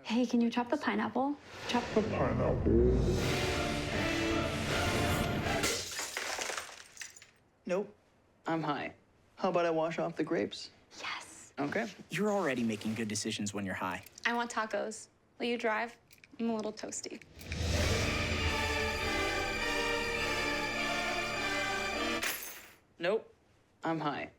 Hey, can you chop the pineapple? Chop the pineapple. Nope, I'm high. How about I wash off the grapes? Yes. Okay. You're already making good decisions when you're high. I want tacos. Will you drive? I'm a little toasty. Nope, I'm high.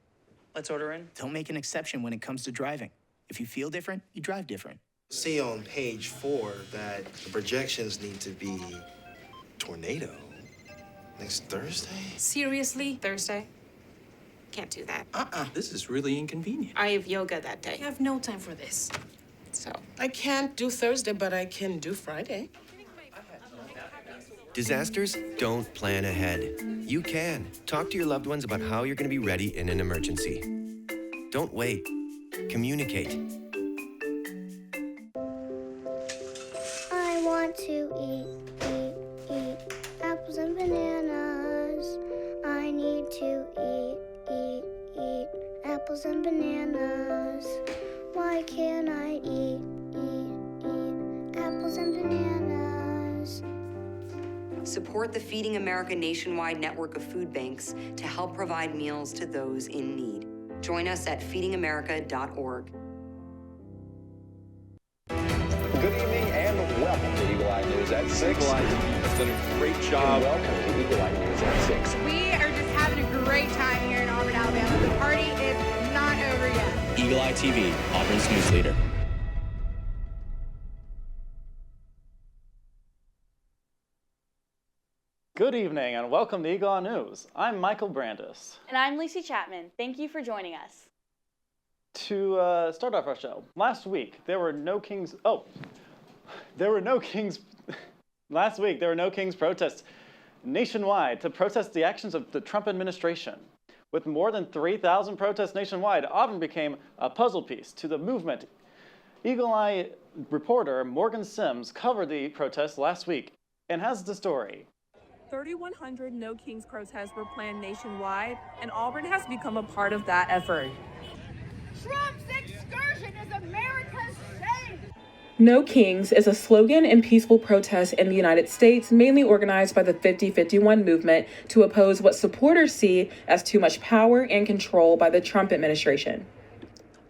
Let's order in. Don't make an exception when it comes to driving. If you feel different, you drive different. See on page 4 that the projections need to be tornado next Thursday. Seriously? Thursday? Can't do that. This is really inconvenient. I have yoga that day. I have no time for this. So. I can't do Thursday, but I can do Friday. Disasters don't plan ahead. You can. Talk to your loved ones about how you're going to be ready in an emergency. Don't wait. Communicate. I want to eat apples and bananas. I need to eat apples and bananas. Why can't I eat apples and bananas? Support the Feeding America nationwide network of food banks to help provide meals to those in need. Join us at feedingamerica.org. Good evening and welcome to Eagle Eye News at 6. Eagle Eye has done a great job. And welcome to Eagle Eye News at 6. We are just having a great time here in Auburn, Alabama. The party is not over yet. Eagle Eye TV, Auburn's news leader. Good evening and welcome to Eagle Eye News. I'm Michael Brandis. And I'm Lacey Chapman. Thank you for joining us. To start off our show, last week there were no Kings. Last week there were no Kings protests nationwide to protest the actions of the Trump administration. With more than 3,000 protests nationwide, Auburn became a puzzle piece to the movement. Eagle Eye reporter Morgan Sims covered the protests last week and has the story. 3,100 No Kings protests were planned nationwide, and Auburn has become a part of that effort. Trump's excursion is America's shame. No Kings is a slogan and peaceful protest in the United States, mainly organized by the 50-51 movement to oppose what supporters see as too much power and control by the Trump administration.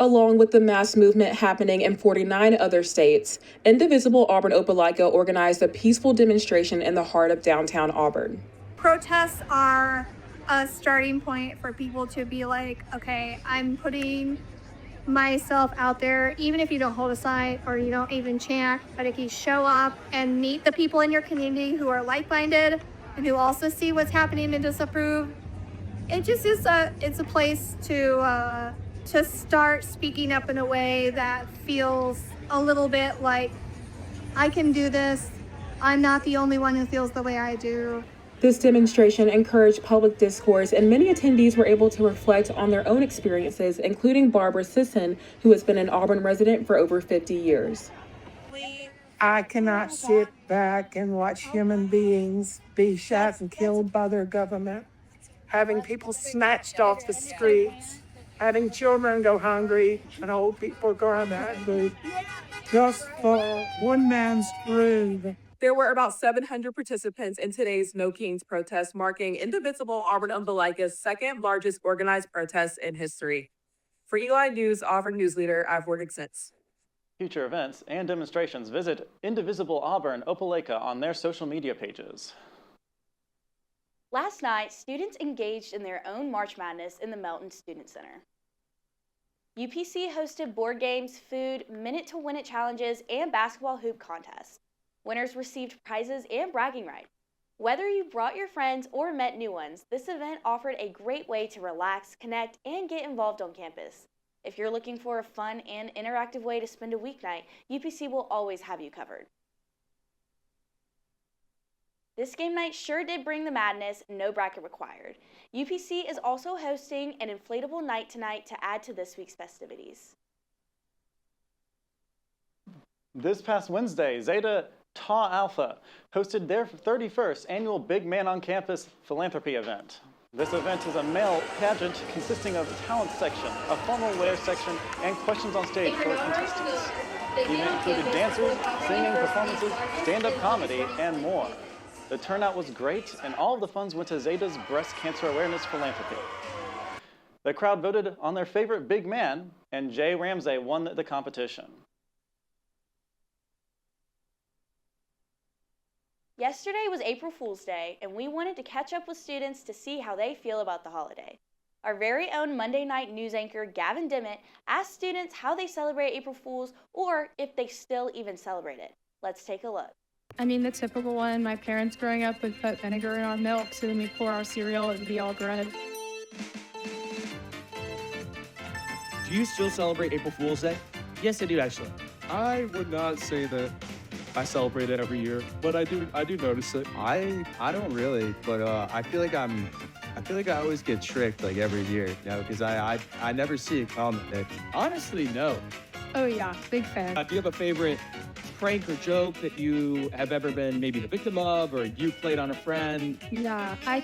Along with the mass movement happening in 49 other states, Indivisible Auburn Opelika organized a peaceful demonstration in the heart of downtown Auburn. Protests are a starting point for people to be like, okay, I'm putting myself out there, even if you don't hold a sign or you don't even chant, but if you show up and meet the people in your community who are like-minded and who also see what's happening and disapprove, it just is it's a place to start speaking up in a way that feels a little bit like, I can do this. I'm not the only one who feels the way I do. This demonstration encouraged public discourse, and many attendees were able to reflect on their own experiences, including Barbara Sisson, who has been an Auburn resident for over 50 years. I cannot sit back and watch human beings be shot and killed by their government, having people snatched off the streets, having children go hungry and old people go unhappy, just for one man's food. There were about 700 participants in today's No Kings protest, marking Indivisible Auburn Opelika's second largest organized protest in history. For Eagle Eye News, Auburn news leader, I've worked since. Future events and demonstrations, visit Indivisible Auburn Opelika on their social media pages. Last night, students engaged in their own March Madness in the Melton Student Center. UPC hosted board games, food, minute to win it challenges, and basketball hoop contests. Winners received prizes and bragging rights. Whether you brought your friends or met new ones, this event offered a great way to relax, connect, and get involved on campus. If you're looking for a fun and interactive way to spend a weeknight, UPC will always have you covered. This game night sure did bring the madness, no bracket required. UPC is also hosting an inflatable night tonight to add to this week's festivities. This past Wednesday, Zeta Tau Alpha hosted their 31st annual Big Man on Campus philanthropy event. This event is a male pageant consisting of a talent section, a formal wear section, and questions on stage for contestants. The event included dancers, singing, performances, stand-up comedy, and more. The turnout was great, and all of the funds went to Zeta's breast cancer awareness philanthropy. The crowd voted on their favorite big man, and Jay Ramsey won the competition. Yesterday was April Fool's Day, and we wanted to catch up with students to see how they feel about the holiday. Our very own Monday night news anchor, Gavin Dimmitt, asked students how they celebrate April Fool's or if they still even celebrate it. Let's take a look. I mean, the typical one. My parents growing up would put vinegar in our milk, so then we pour our cereal, it would be all bread. Do you still celebrate April Fool's Day? Yes, I do, actually. I would not say that I celebrate it every year, but I do notice it. I don't really, but I feel like I always get tricked like every year, you know, because I never see it come. Honestly, no. Oh yeah, big fan. Do you have a favorite prank or joke that you have ever been maybe the victim of, or you played on a friend? Yeah, I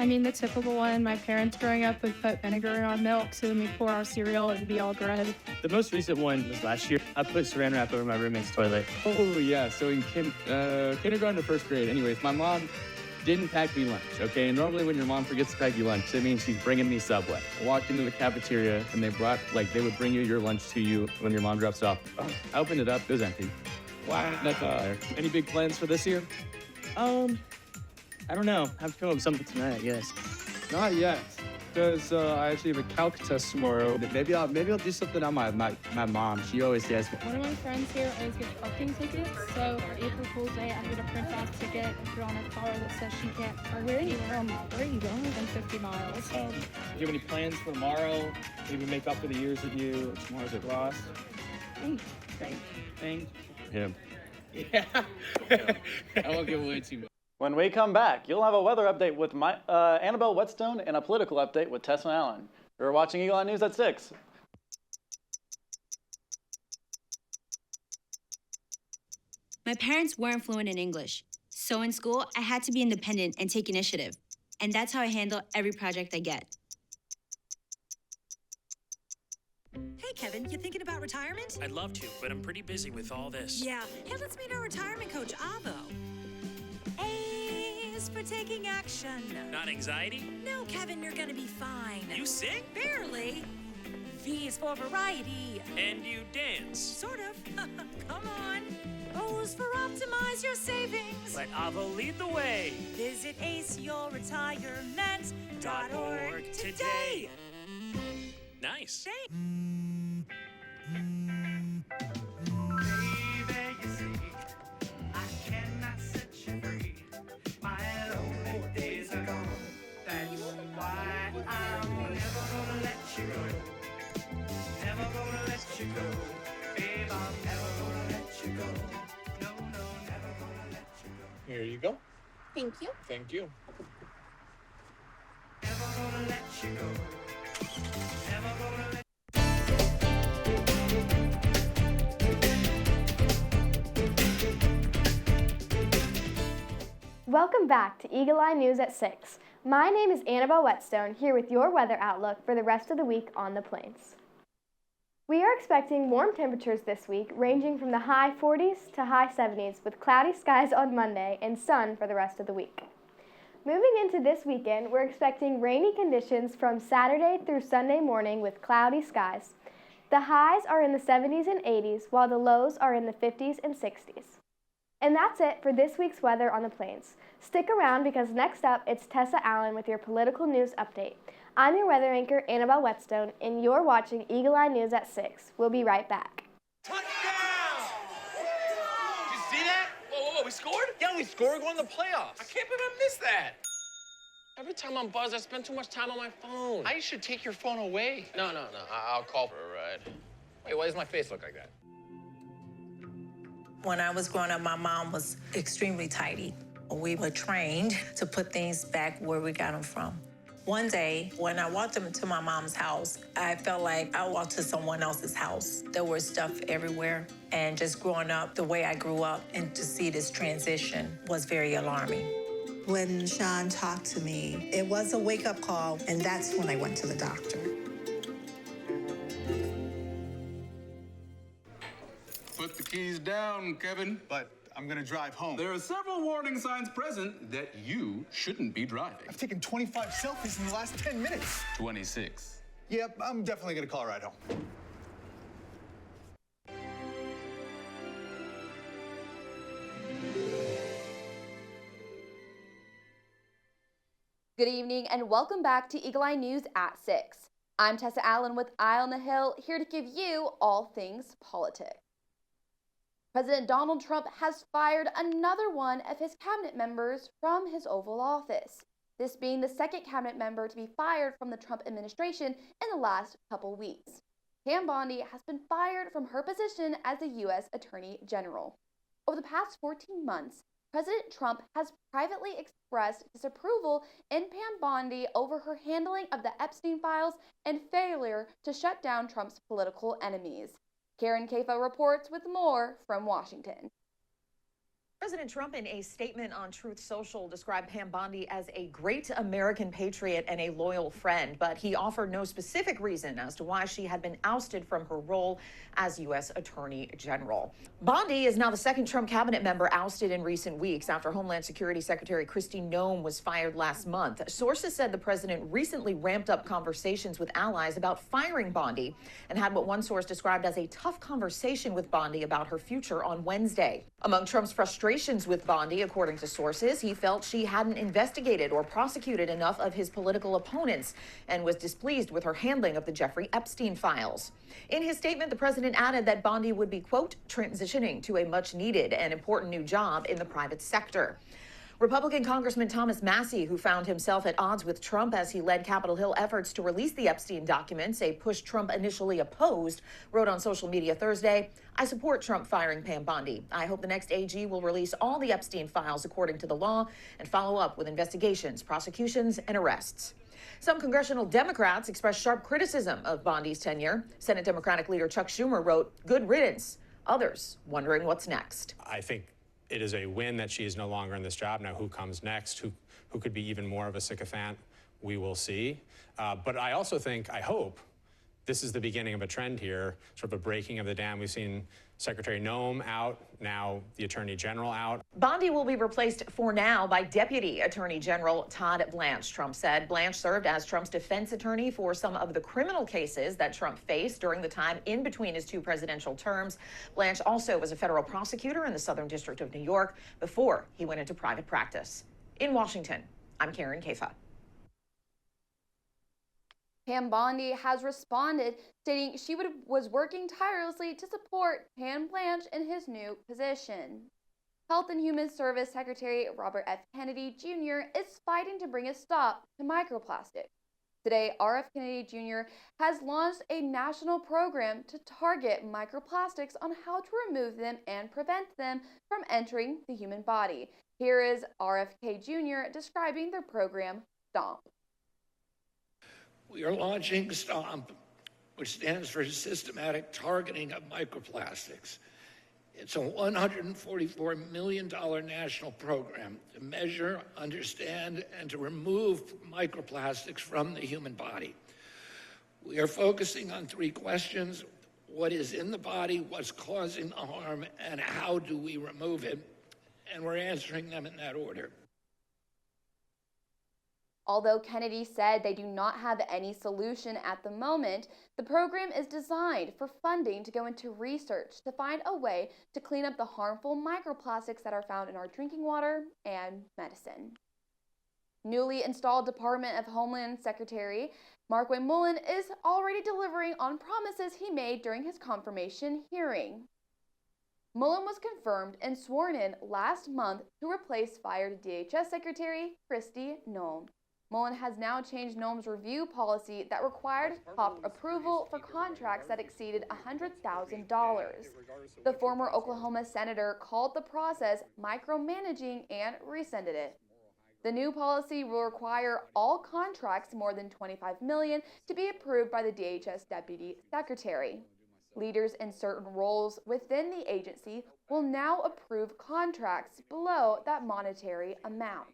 mean, the typical one. My parents growing up would put vinegar in our milk, so then we pour our cereal, it would be all bread. The most recent one was last year. I put saran wrap over my roommate's toilet. Oh yeah, so in kindergarten to first grade. Anyways, my mom didn't pack me lunch, okay? And normally when your mom forgets to pack you lunch, it means she's bringing me Subway. I walked into the cafeteria and they would bring you your lunch to you when your mom drops it off. I opened it up, it was empty. Wow. Nothing there. Any big plans for this year? I don't know. I have to come up with something tonight, I guess. Not yet, because I actually have a calc test tomorrow. Maybe I'll do something on my mom. She always gets me. One of my friends here always gets parking tickets, so for April Fool's Day, I'm gonna print off a ticket and put on her car that says she can't park anywhere. Where are you going? Within 50 miles. Do you have any plans for tomorrow? Maybe make up for the years that you tomorrow's at Ross? Thanks. Him. Yeah. I won't give away too much. When we come back, you'll have a weather update with Annabelle, Whetstone, and a political update with Tessa and Allen. You're watching Eagle Eye News at 6. My parents weren't fluent in English, so in school, I had to be independent and take initiative. And that's how I handle every project I get. Hey, Kevin, you thinking about retirement? I'd love to, but I'm pretty busy with all this. Yeah. Hey, let's meet our retirement coach, Avo. A is for taking action. Not anxiety? No, Kevin, you're gonna be fine. You sing? Barely. V is for variety. And you dance? Sort of. Come on. O is for optimize your savings. Let Avo lead the way. Visit aceyourretirement.org today. Nice. Here you go. Thank you. Thank you. Welcome back to Eagle Eye News at 6. My name is Annabelle Whetstone, here with your weather outlook for the rest of the week on the plains. We are expecting warm temperatures this week, ranging from the high 40s to high 70s, with cloudy skies on Monday and sun for the rest of the week. Moving into this weekend, we're expecting rainy conditions from Saturday through Sunday morning with cloudy skies. The highs are in the 70s and 80s, while the lows are in the 50s and 60s. And that's it for this week's weather on the plains. Stick around because next up, it's Tessa Allen with your political news update. I'm your weather anchor, Annabelle Whetstone, and you're watching Eagle Eye News at 6. We'll be right back. Touchdown! Did you see that? Whoa, we scored? Yeah, we scored. We're going to the playoffs. I can't believe I missed that. Every time I'm buzzed, I spend too much time on my phone. I should take your phone away. No. I'll call for a ride. Wait, why does my face look like that? When I was growing up, my mom was extremely tidy. We were trained to put things back where we got them from. One day, when I walked into my mom's house, I felt like I walked to someone else's house. There was stuff everywhere, and just growing up the way I grew up and to see this transition was very alarming. When Sean talked to me, it was a wake-up call, and that's when I went to the doctor. Put the keys down, Kevin. But I'm gonna drive home. There are several warning signs present that you shouldn't be driving. I've taken 25 selfies in the last 10 minutes. 26. Yep, I'm definitely gonna call a ride home. Good evening and welcome back to Eagle Eye News at 6. I'm Tessa Allen with Eye on the Hill, here to give you all things politics. President Donald Trump has fired another one of his cabinet members from his Oval Office, this being the second cabinet member to be fired from the Trump administration in the last couple weeks. Pam Bondi has been fired from her position as the U.S. Attorney General. Over the past 14 months, President Trump has privately expressed disapproval in Pam Bondi over her handling of the Epstein files and failure to shut down Trump's political enemies. Karen Kafa reports with more from Washington. President Trump, in a statement on Truth Social, described Pam Bondi as a great American patriot and a loyal friend, but he offered no specific reason as to why she had been ousted from her role as U.S. Attorney General. Bondi is now the second Trump cabinet member ousted in recent weeks after Homeland Security Secretary Kristi Noem was fired last month. Sources said the president recently ramped up conversations with allies about firing Bondi and had what one source described as a tough conversation with Bondi about her future on Wednesday. Among Trump's frustrations with Bondi, according to sources, he felt she hadn't investigated or prosecuted enough of his political opponents and was displeased with her handling of the Jeffrey Epstein files. In his statement, the president added that Bondi would be, quote, transitioning to a much needed and important new job in the private sector. Republican Congressman Thomas Massie, who found himself at odds with Trump as he led Capitol Hill efforts to release the Epstein documents, a push Trump initially opposed, wrote on social media Thursday, "I support Trump firing Pam Bondi. I hope the next AG will release all the Epstein files according to the law and follow up with investigations, prosecutions, and arrests." Some congressional Democrats expressed sharp criticism of Bondi's tenure. Senate Democratic leader Chuck Schumer wrote, "Good riddance." Others wondering what's next. I think it is a win that she is no longer in this job. Now, who comes next? Who could be even more of a sycophant? We will see. But I also think, I hope, this is the beginning of a trend here, sort of a breaking of the dam. We've seen Secretary Noem out, now the Attorney General out. Bondi will be replaced for now by Deputy Attorney General Todd Blanche, Trump said. Blanche served as Trump's defense attorney for some of the criminal cases that Trump faced during the time in between his two presidential terms. Blanche also was a federal prosecutor in the Southern District of New York before he went into private practice. In Washington, I'm Karen Kafa. Pam Bondi has responded, stating she was working tirelessly to support Pam Blanche in his new position. Health and Human Service Secretary Robert F. Kennedy Jr. is fighting to bring a stop to microplastics. Today, RF Kennedy Jr. has launched a national program to target microplastics on how to remove them and prevent them from entering the human body. Here is RFK Jr. describing their program, STOMP. We are launching STOMP, which stands for Systematic Targeting of Microplastics. It's a $144 million national program to measure, understand, and to remove microplastics from the human body. We are focusing on three questions: what is in the body, what's causing the harm, and how do we remove it? And we're answering them in that order. Although Kennedy said they do not have any solution at the moment, the program is designed for funding to go into research to find a way to clean up the harmful microplastics that are found in our drinking water and medicine. Newly installed Department of Homeland Secretary Markwayne Mullin is already delivering on promises he made during his confirmation hearing. Mullin was confirmed and sworn in last month to replace fired DHS Secretary Kristi Noem. Mullin has now changed Noem's review policy that required top approval for contracts that exceeded $100,000. The former Oklahoma senator called the process micromanaging and rescinded it. The new policy will require all contracts more than $25 million to be approved by the DHS Deputy Secretary. Leaders in certain roles within the agency will now approve contracts below that monetary amount.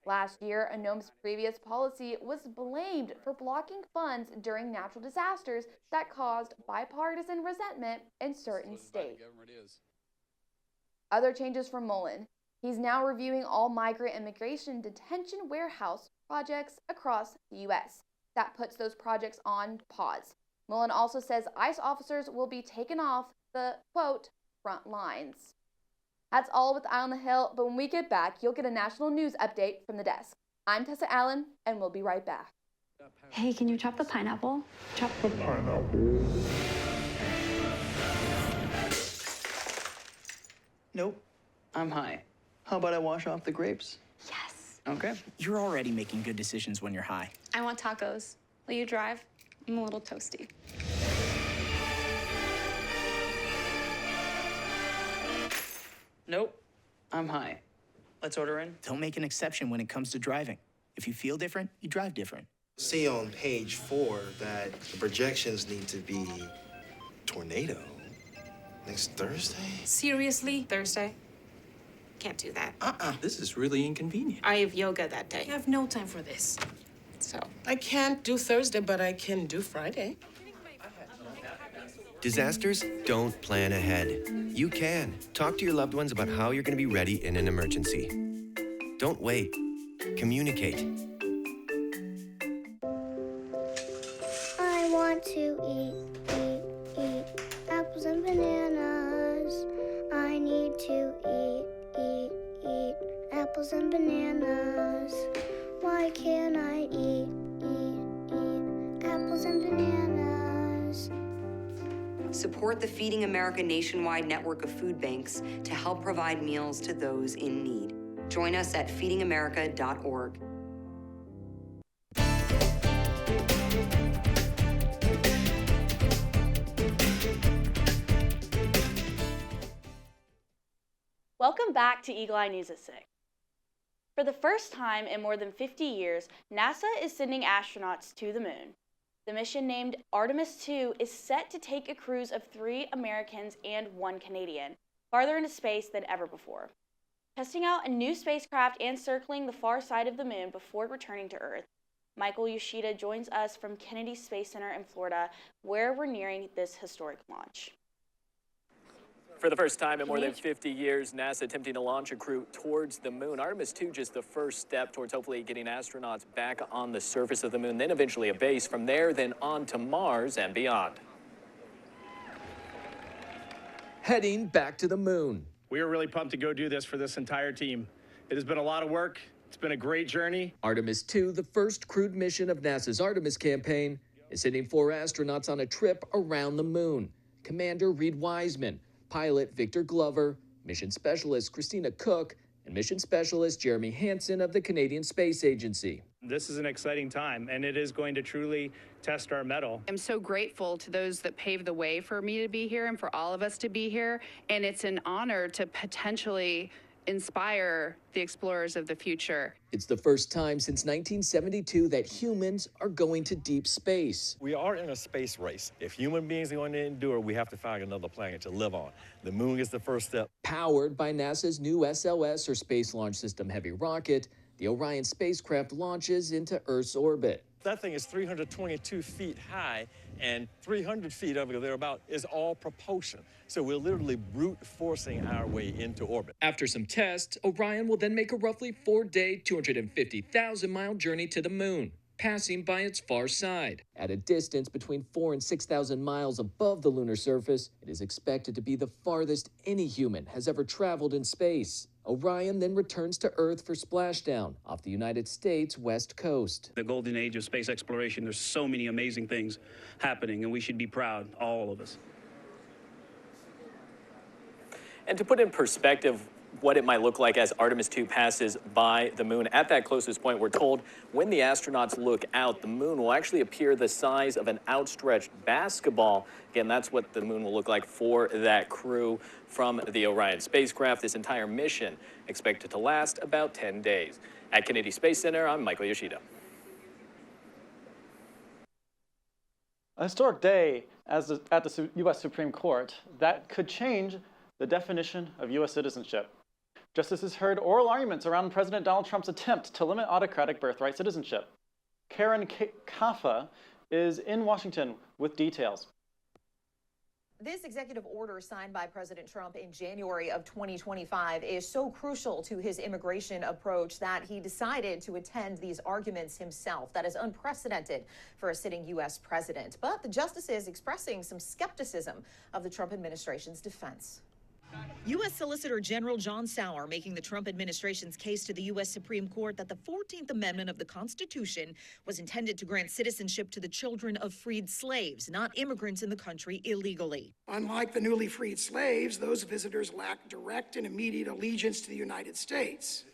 Last year, UNOM's previous policy was blamed for blocking funds during natural disasters that caused bipartisan resentment in certain states. Other changes from Mullen. He's now reviewing all migrant immigration detention warehouse projects across the U.S. That puts those projects on pause. Mullen also says ICE officers will be taken off the, quote, front lines. That's all with Eye on the Hill, but when we get back, you'll get a national news update from the desk. I'm Tessa Allen, and we'll be right back. Hey, can you chop the pineapple? Chop the Pineapple. Nope, I'm high. How about I wash off the grapes? Yes. Okay. You're already making good decisions when you're high. I want tacos. Will you drive? I'm a little toasty. Nope, I'm high. Let's order in. Don't make an exception when it comes to driving. If you feel different, you drive different. See on page 4 that the projections need to be tornado next Thursday. Seriously? Thursday? Can't do that. This is really inconvenient. I have yoga that day. I have no time for this. So. I can't do Thursday, but I can do Friday. Disasters don't plan ahead. You can. Talk to your loved ones about how you're going to be ready in an emergency. Don't wait. Communicate. I want to eat apples and bananas. I need to eat apples and bananas. Why can't I eat apples and bananas? Support the Feeding America nationwide network of food banks to help provide meals to those in need. Join us at feedingamerica.org. Welcome back to Eagle Eye News at 6. For the first time in more than 50 years, NASA is sending astronauts to the moon. The mission, named Artemis 2, is set to take a cruise of 3 Americans and 1 Canadian, farther into space than ever before. Testing out a new spacecraft and circling the far side of the moon before returning to Earth, Michael Yoshida joins us from Kennedy Space Center in Florida, where we're nearing this historic launch. For the first time in more than 50 years, NASA attempting to launch a crew towards the moon. Artemis 2 just the first step towards hopefully getting astronauts back on the surface of the moon, then eventually a base. From there, then on to Mars and beyond. Heading back to the moon. We are really pumped to go do this for this entire team. It has been a lot of work. It's been a great journey. Artemis 2, the first crewed mission of NASA's Artemis campaign, is sending 4 astronauts on a trip around the moon. Commander Reed Wiseman, pilot Victor Glover, mission specialist Christina Cook, and mission specialist Jeremy Hansen of the Canadian Space Agency. This is an exciting time, and it is going to truly test our mettle. I'm so grateful to those that paved the way for me to be here and for all of us to be here, and it's an honor to potentially inspire the explorers of the future. It's the first time since 1972 that humans are going to deep space. We are in a space race. If human beings are going to endure, we have to find another planet to live on. The moon is the first step. Powered by NASA's new SLS, or Space Launch System heavy rocket, the Orion spacecraft launches into Earth's orbit. That thing is 322 feet high, and 300 feet of it or thereabout is all propulsion. So we're literally brute forcing our way into orbit. After some tests, Orion will then make a roughly 4-day, 250,000-mile journey to the moon, passing by its far side. At a distance between 4,000 and 6,000 miles above the lunar surface, it is expected to be the farthest any human has ever traveled in space. Orion then returns to Earth for splashdown off the United States west coast. The golden age of space exploration, there's so many amazing things happening, and we should be proud, all of us. And to put in perspective what it might look like as Artemis 2 passes by the moon, at that closest point, we're told when the astronauts look out, the moon will actually appear the size of an outstretched basketball. Again, that's what the moon will look like for that crew from the Orion spacecraft. This entire mission expected to last about 10 days. At Kennedy Space Center, I'm Michael Yoshida. A historic day at the U.S. Supreme Court that could change the definition of U.S. citizenship. Justices heard oral arguments around President Donald Trump's attempt to limit autocratic birthright citizenship. Karen Kaffa is in Washington with details. This executive order signed by President Trump in January of 2025 is so crucial to his immigration approach that he decided to attend these arguments himself. That is unprecedented for a sitting U.S. president. But the justices expressing some skepticism of the Trump administration's defense. U.S. Solicitor General John Sauer making the Trump administration's case to the U.S. Supreme Court that the 14th Amendment of the Constitution was intended to grant citizenship to the children of freed slaves, not immigrants in the country illegally. Unlike the newly freed slaves, those visitors lack direct and immediate allegiance to the United States.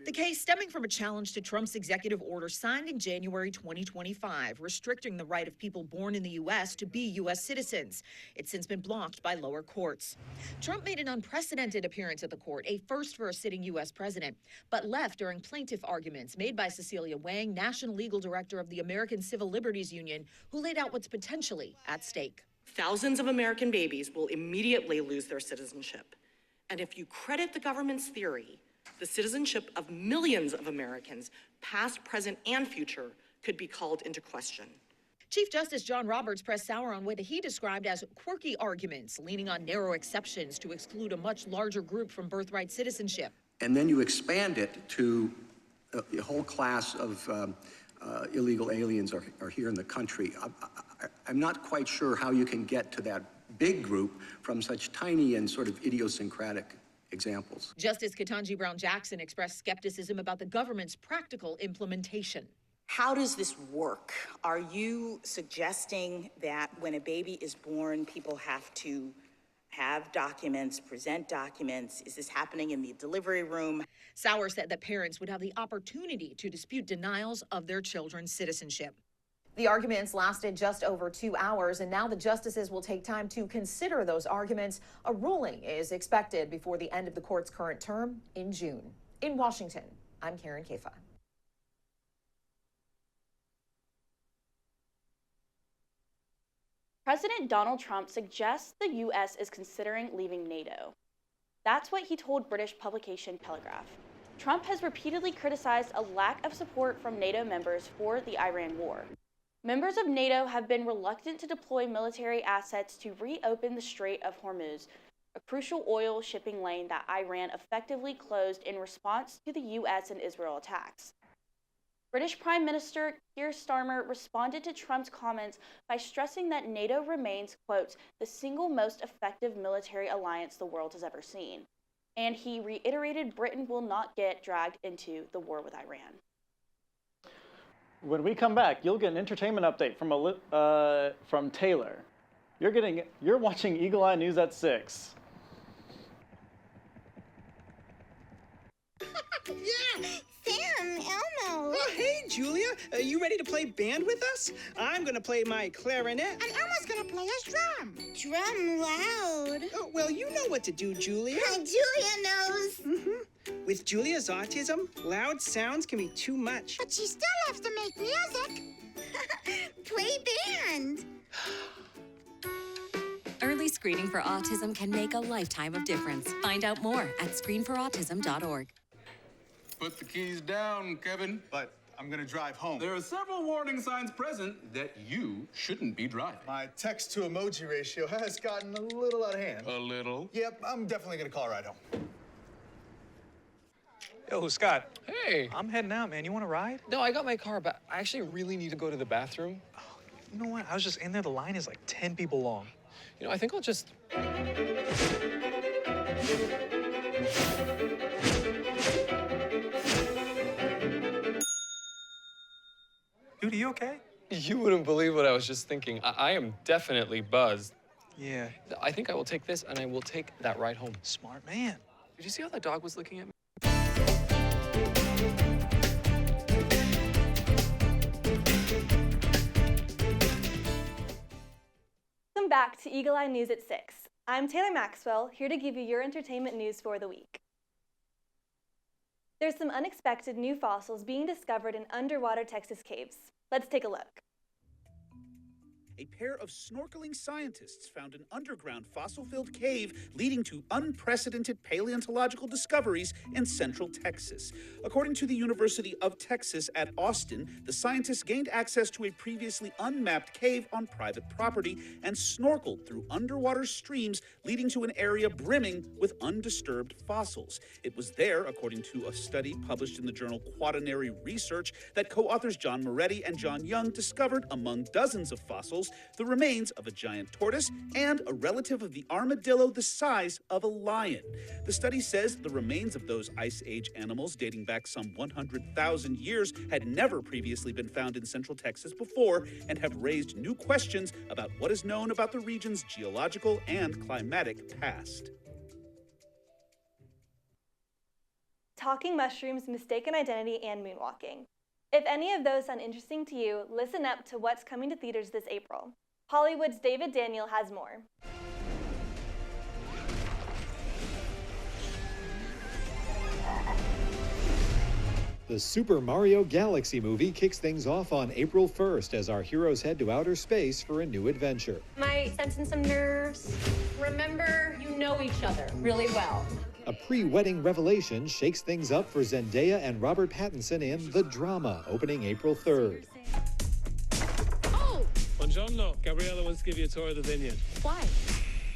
The case stemming from a challenge to Trump's executive order signed in January 2025, restricting the right of people born in the U.S. to be U.S. citizens. It's since been blocked by lower courts. Trump made an unprecedented appearance at the court, a first for a sitting U.S. president, but left during plaintiff arguments made by Cecilia Wang, National Legal Director of the American Civil Liberties Union, who laid out what's potentially at stake. Thousands of American babies will immediately lose their citizenship. And if you credit the government's theory, the citizenship of millions of Americans, past, present, and future, could be called into question. Chief Justice John Roberts pressed Sauer on what he described as quirky arguments, leaning on narrow exceptions to exclude a much larger group from birthright citizenship. And then you expand it to a whole class of illegal aliens are here in the country. I'm not quite sure how you can get to that big group from such tiny and sort of idiosyncratic examples. Justice Ketanji Brown Jackson expressed skepticism about the government's practical implementation. How does this work? Are you suggesting that when a baby is born, people have to have documents, present documents? Is this happening in the delivery room? Sauer said that parents would have the opportunity to dispute denials of their children's citizenship. The arguments lasted just over 2 hours, and now the justices will take time to consider those arguments. A ruling is expected before the end of the court's current term in June. In Washington, I'm Karen Kaffa. President Donald Trump suggests the U.S. is considering leaving NATO. That's what he told British publication Telegraph. Trump has repeatedly criticized a lack of support from NATO members for the Iran war. Members of NATO have been reluctant to deploy military assets to reopen the Strait of Hormuz, a crucial oil shipping lane that Iran effectively closed in response to the U.S. and Israel attacks. British Prime Minister Keir Starmer responded to Trump's comments by stressing that NATO remains, quote, the single most effective military alliance the world has ever seen. And he reiterated Britain will not get dragged into the war with Iran. When we come back, you'll get an entertainment update from Taylor. You're watching Eagle Eye News at 6. Yeah, Sam, Elmo. Oh, hey, Julia. Are you ready to play band with us? I'm going to play my clarinet. And Elmo's going to play his drum. Drum loud. Oh, well, you know what to do, Julia. Julia knows. Mm-hmm. With Julia's autism, loud sounds can be too much. But she still loves to make music. Play band. Early screening for autism can make a lifetime of difference. Find out more at screenforautism.org. Put the keys down, Kevin. But I'm gonna drive home. There are several warning signs present that you shouldn't be driving. My text to emoji ratio has gotten a little out of hand. A little? Yep, I'm definitely gonna call a ride home. Yo, Scott. Hey. I'm heading out, man. You want to ride? No, I got my car, but I actually really need to go to the bathroom. Oh, you know what? I was just in there. The line is like 10 people long. You know, I think I'll just... Dude, are you okay? You wouldn't believe what I was just thinking. I am definitely buzzed. Yeah. I think I will take this, and I will take that ride home. Smart man. Did you see how that dog was looking at me? Welcome back to Eagle Eye News at 6. I'm Taylor Maxwell, here to give you your entertainment news for the week. There's some unexpected new fossils being discovered in underwater Texas caves. Let's take a look. a pair of snorkeling scientists found an underground fossil-filled cave leading to unprecedented paleontological discoveries in central Texas. According to the University of Texas at Austin, the scientists gained access to a previously unmapped cave on private property and snorkeled through underwater streams, leading to an area brimming with undisturbed fossils. It was there, according to a study published in the journal Quaternary Research, that co-authors John Moretti and John Young discovered, among dozens of fossils, the remains of a giant tortoise and a relative of the armadillo the size of a lion. The study says the remains of those Ice Age animals, dating back some 100,000 years, had never previously been found in central Texas before and have raised new questions about what is known about the region's geological and climatic past. Talking mushrooms, mistaken identity, and moonwalking. If any of those sound interesting to you, listen up to what's coming to theaters this April. Hollywood's David Daniel has more. The Super Mario Galaxy movie kicks things off on April 1st as our heroes head to outer space for a new adventure. Am I sensing some nerves? Remember, you know each other really well. A pre-wedding revelation shakes things up for Zendaya and Robert Pattinson in The Drama, opening April 3rd. Oh! Buongiorno. Gabriella wants to give you a tour of the vineyard. Why?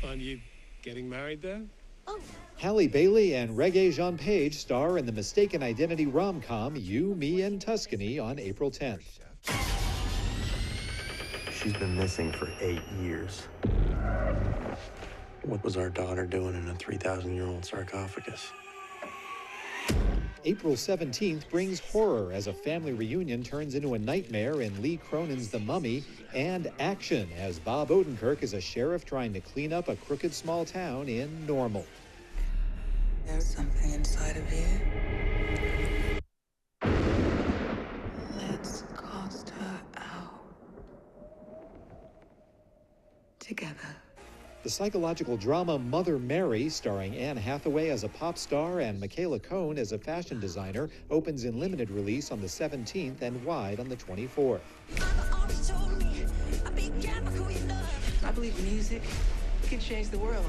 Aren't you getting married there? Oh. Halle Bailey and Regé Jean Page star in the mistaken identity rom-com You, Me, and Tuscany on April 10th. She's been missing for 8 years. What was our daughter doing in a 3,000-year-old sarcophagus? April 17th brings horror as a family reunion turns into a nightmare in Lee Cronin's The Mummy, and action as Bob Odenkirk is a sheriff trying to clean up a crooked small town in Normal. There's something inside of you. Let's cast her out. Together. The psychological drama Mother Mary, starring Anne Hathaway as a pop star and Michaela Cohen as a fashion designer, opens in limited release on the 17th and wide on the 24th. I believe music can change the world.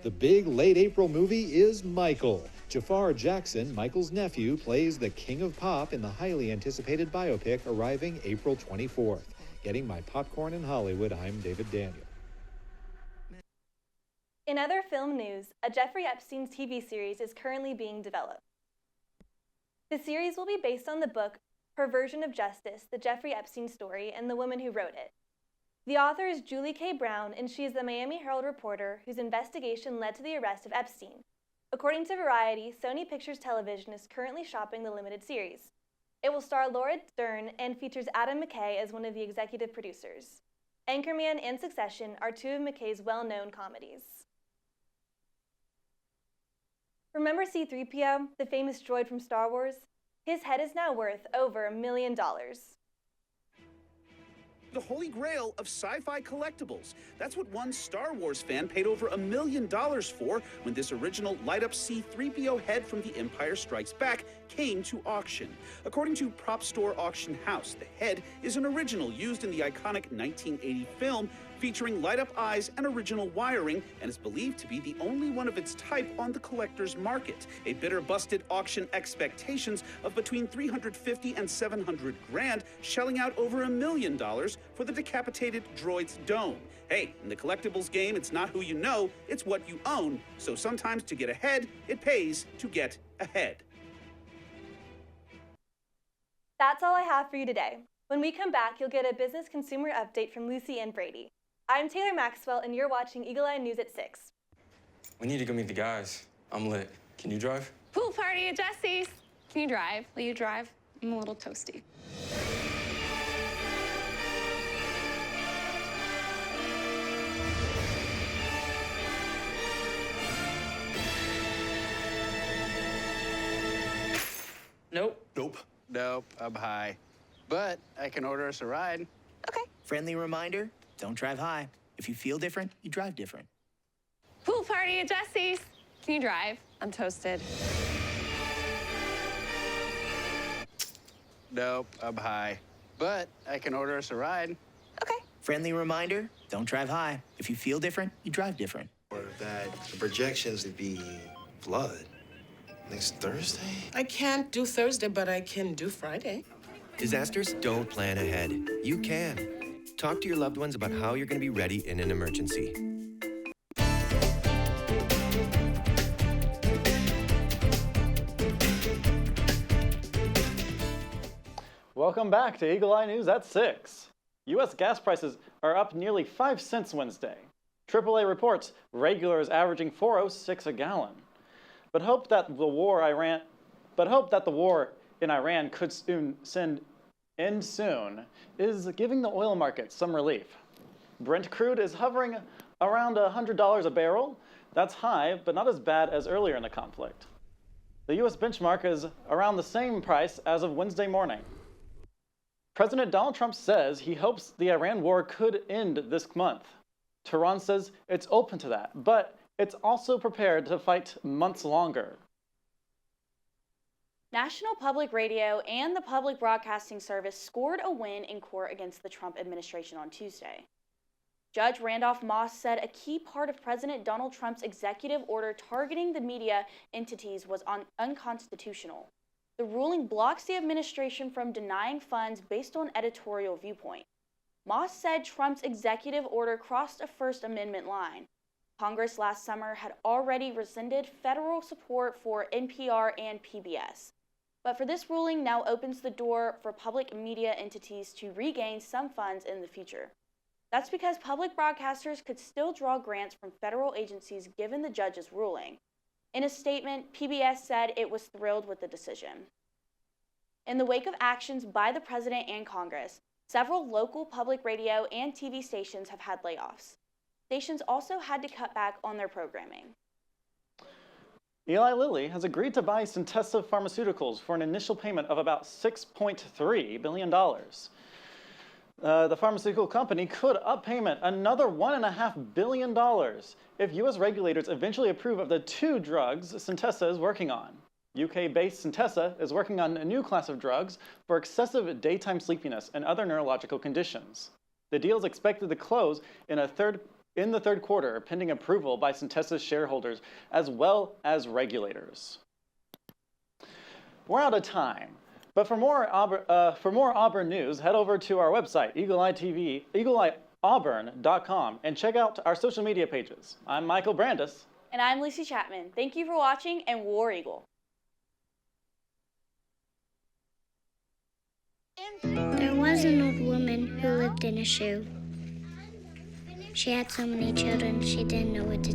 The big late April movie is Michael. Jafar Jackson, Michael's nephew, plays the king of pop in the highly anticipated biopic arriving April 24th. Getting my popcorn in Hollywood, I'm David Daniel. In other film news, a Jeffrey Epstein TV series is currently being developed. The series will be based on the book Perversion of Justice, The Jeffrey Epstein Story, and the woman who wrote it. The author is Julie K. Brown, and she is the Miami Herald reporter whose investigation led to the arrest of Epstein. According to Variety, Sony Pictures Television is currently shopping the limited series. It will star Laura Dern and features Adam McKay as one of the executive producers. Anchorman and Succession are two of McKay's well-known comedies. Remember C-3PO, the famous droid from Star Wars? His head is now worth over $1 million. The holy grail of sci-fi collectibles. That's what one Star Wars fan paid over $1 million for when this original light-up C-3PO head from The Empire Strikes Back came to auction. According to Prop Store Auction House, the head is an original used in the iconic 1980 film, featuring light-up eyes and original wiring, and is believed to be the only one of its type on the collector's market. A bidder busted auction expectations of between $350 and $700 grand, shelling out over $1 million for the decapitated droid's dome. Hey, in the collectibles game, it's not who you know, it's what you own. So sometimes to get ahead, it pays to get ahead. That's all I have for you today. When we come back, you'll get a business consumer update from Lucy and Brady. I'm Taylor Maxwell, and you're watching Eagle Eye News at 6. We need to go meet the guys. I'm lit. Can you drive? Pool party at Jesse's. Can you drive? Will you drive? I'm a little toasty. Nope. Nope, I'm high. But I can order us a ride. Okay. Friendly reminder, don't drive high. If you feel different, you drive different. Pool party at Jesse's. Can you drive? I'm toasted. Nope, I'm high. But I can order us a ride. Friendly reminder, don't drive high. If you feel different, you drive different. Or that the projections would be flood next Thursday? I can't do Thursday, but I can do Friday. Disasters don't plan ahead. You can. Talk to your loved ones about how you're going to be ready in an emergency. Welcome back to Eagle Eye News at 6. U.S. gas prices are up nearly 5 cents Wednesday. AAA reports regular is averaging $4.06 a gallon. But hope that the war in Iran could end soon is giving the oil market some relief. Brent crude is hovering around $100 a barrel. That's high, but not as bad as earlier in the conflict. The U.S. benchmark is around the same price as of Wednesday morning. President Donald Trump says he hopes the Iran war could end this month. Tehran says it's open to that, but it's also prepared to fight months longer. National Public Radio and the Public Broadcasting Service scored a win in court against the Trump administration on Tuesday. Judge Randolph Moss said a key part of President Donald Trump's executive order targeting the media entities was unconstitutional. The ruling blocks the administration from denying funds based on editorial viewpoint. Moss said Trump's executive order crossed a First Amendment line. Congress last summer had already rescinded federal support for NPR and PBS. But for this ruling now opens the door for public media entities to regain some funds in the future. That's because public broadcasters could still draw grants from federal agencies given the judge's ruling. In a statement, PBS said it was thrilled with the decision. In the wake of actions by the president and Congress, several local public radio and TV stations have had layoffs. Stations also had to cut back on their programming. Eli Lilly has agreed to buy Tessa Pharmaceuticals for an initial payment of about $6.3 billion. The pharmaceutical company could up payment another $1.5 billion if U.S. regulators eventually approve of the 2 drugs Centessa is working on. UK-based Tessa is working on a new class of drugs for excessive daytime sleepiness and other neurological conditions. The deal is expected to close in the third quarter, pending approval by Tessa's shareholders as well as regulators. We're out of time, but for more Auburn news, head over to our website, eagleeyeauburn.com, and check out our social media pages. I'm Michael Brandis. And I'm Lucy Chapman. Thank you for watching, and War Eagle. There was an old woman who lived in a shoe. She had so many children, she didn't know what to do.